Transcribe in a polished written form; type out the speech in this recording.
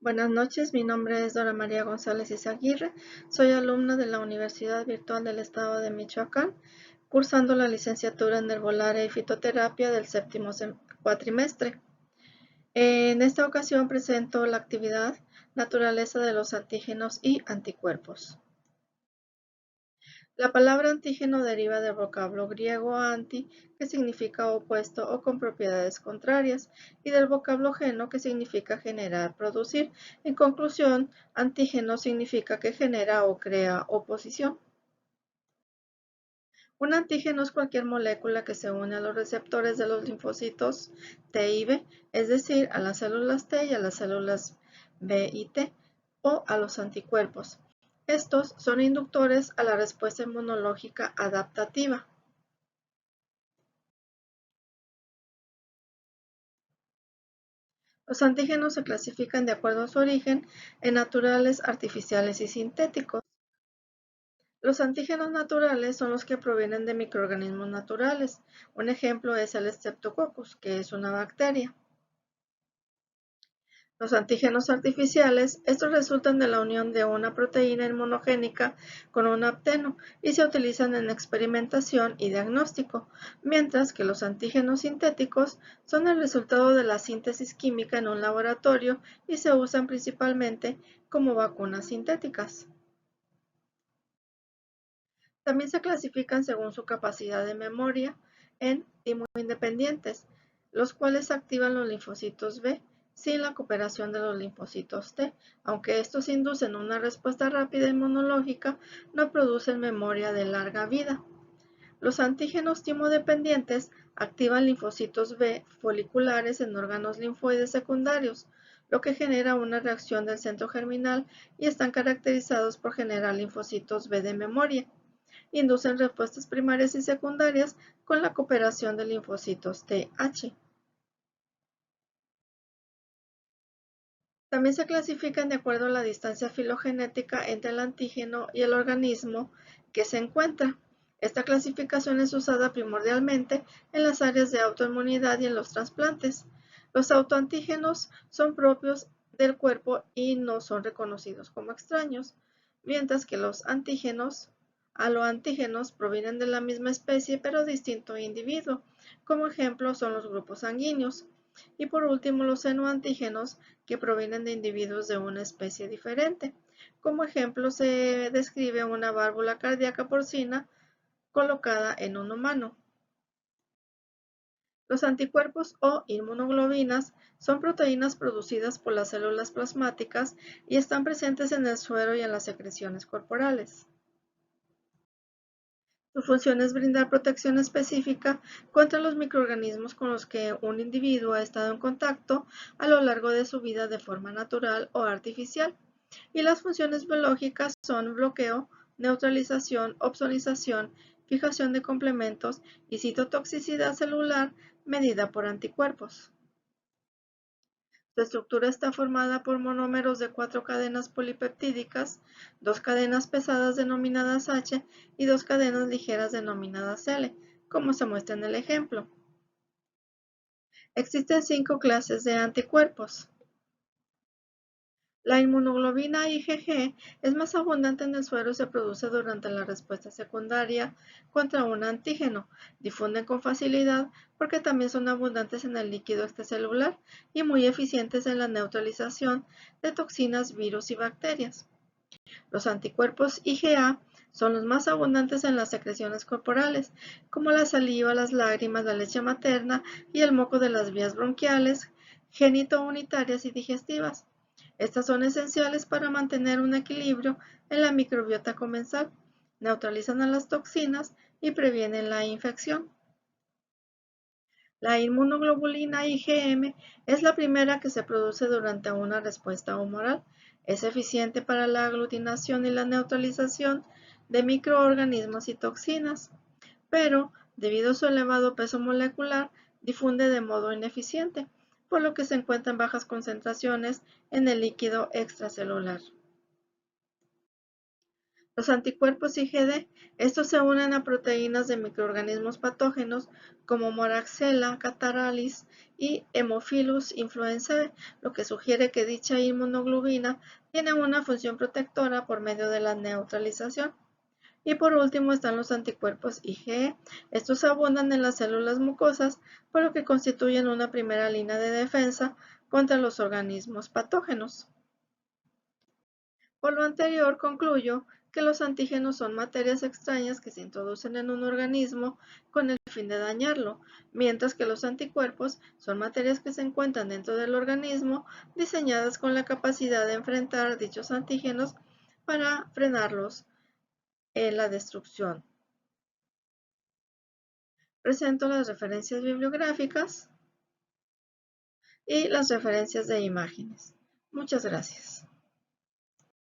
Buenas noches, mi nombre es Dora María González Izaguirre, soy alumna de la Universidad Virtual del Estado de Michoacán, cursando la licenciatura en Herbolaria y Fitoterapia del séptimo cuatrimestre. En esta ocasión presento la actividad Naturaleza de los antígenos y anticuerpos. La palabra antígeno deriva del vocablo griego anti, que significa opuesto o con propiedades contrarias, y del vocablo geno, que significa generar, producir. En conclusión, antígeno significa que genera o crea oposición. Un antígeno es cualquier molécula que se une a los receptores de los linfocitos T y B, es decir, a las células T y a las células B y T, o a los anticuerpos. Estos son inductores a la respuesta inmunológica adaptativa. Los antígenos se clasifican de acuerdo a su origen en naturales, artificiales y sintéticos. Los antígenos naturales son los que provienen de microorganismos naturales. Un ejemplo es el Streptococcus, que es una bacteria. Los antígenos artificiales, estos resultan de la unión de una proteína inmunogénica con un apteno y se utilizan en experimentación y diagnóstico, mientras que los antígenos sintéticos son el resultado de la síntesis química en un laboratorio y se usan principalmente como vacunas sintéticas. También se clasifican según su capacidad de memoria en inmunodependientes, los cuales activan los linfocitos B sin la cooperación de los linfocitos T. Aunque estos inducen una respuesta rápida inmunológica, no producen memoria de larga vida. Los antígenos timodependientes activan linfocitos B foliculares en órganos linfoides secundarios, lo que genera una reacción del centro germinal y están caracterizados por generar linfocitos B de memoria. Inducen respuestas primarias y secundarias con la cooperación de linfocitos TH. También se clasifican de acuerdo a la distancia filogenética entre el antígeno y el organismo que se encuentra. Esta clasificación es usada primordialmente en las áreas de autoinmunidad y en los trasplantes. Los autoantígenos son propios del cuerpo y no son reconocidos como extraños, mientras que los antígenos aloantígenos provienen de la misma especie pero distinto individuo. Como ejemplo son los grupos sanguíneos. Y por último, los senoantígenos, que provienen de individuos de una especie diferente. Como ejemplo, se describe una válvula cardíaca porcina colocada en un humano. Los anticuerpos o inmunoglobinas son proteínas producidas por las células plasmáticas y están presentes en el suero y en las secreciones corporales. Su función es brindar protección específica contra los microorganismos con los que un individuo ha estado en contacto a lo largo de su vida de forma natural o artificial. Y las funciones biológicas son bloqueo, neutralización, opsonización, fijación de complementos y citotoxicidad celular medida por anticuerpos. Su estructura está formada por monómeros de 4 cadenas polipeptídicas, 2 cadenas pesadas denominadas H y 2 cadenas ligeras denominadas L, como se muestra en el ejemplo. Existen 5 clases de anticuerpos. La inmunoglobina IgG es más abundante en el suero y se produce durante la respuesta secundaria contra un antígeno. Difunden con facilidad porque también son abundantes en el líquido extracelular y muy eficientes en la neutralización de toxinas, virus y bacterias. Los anticuerpos IgA son los más abundantes en las secreciones corporales, como la saliva, las lágrimas, la leche materna y el moco de las vías bronquiales, genitounitarias y digestivas. Estas son esenciales para mantener un equilibrio en la microbiota comensal, neutralizan a las toxinas y previenen la infección. La inmunoglobulina IgM es la primera que se produce durante una respuesta humoral. Es eficiente para la aglutinación y la neutralización de microorganismos y toxinas, pero debido a su elevado peso molecular, difunde de modo ineficiente, por lo que se encuentra en bajas concentraciones en el líquido extracelular. Los anticuerpos IgD, estos se unen a proteínas de microorganismos patógenos como Moraxella catarrhalis y Haemophilus influenzae, lo que sugiere que dicha inmunoglobulina tiene una función protectora por medio de la neutralización. Y por último están los anticuerpos IgE. Estos abundan en las células mucosas, por lo que constituyen una primera línea de defensa contra los organismos patógenos. Por lo anterior, concluyo que los antígenos son materias extrañas que se introducen en un organismo con el fin de dañarlo, mientras que los anticuerpos son materias que se encuentran dentro del organismo diseñadas con la capacidad de enfrentar dichos antígenos para frenarlos en la destrucción. Presento las referencias bibliográficas y las referencias de imágenes. Muchas gracias.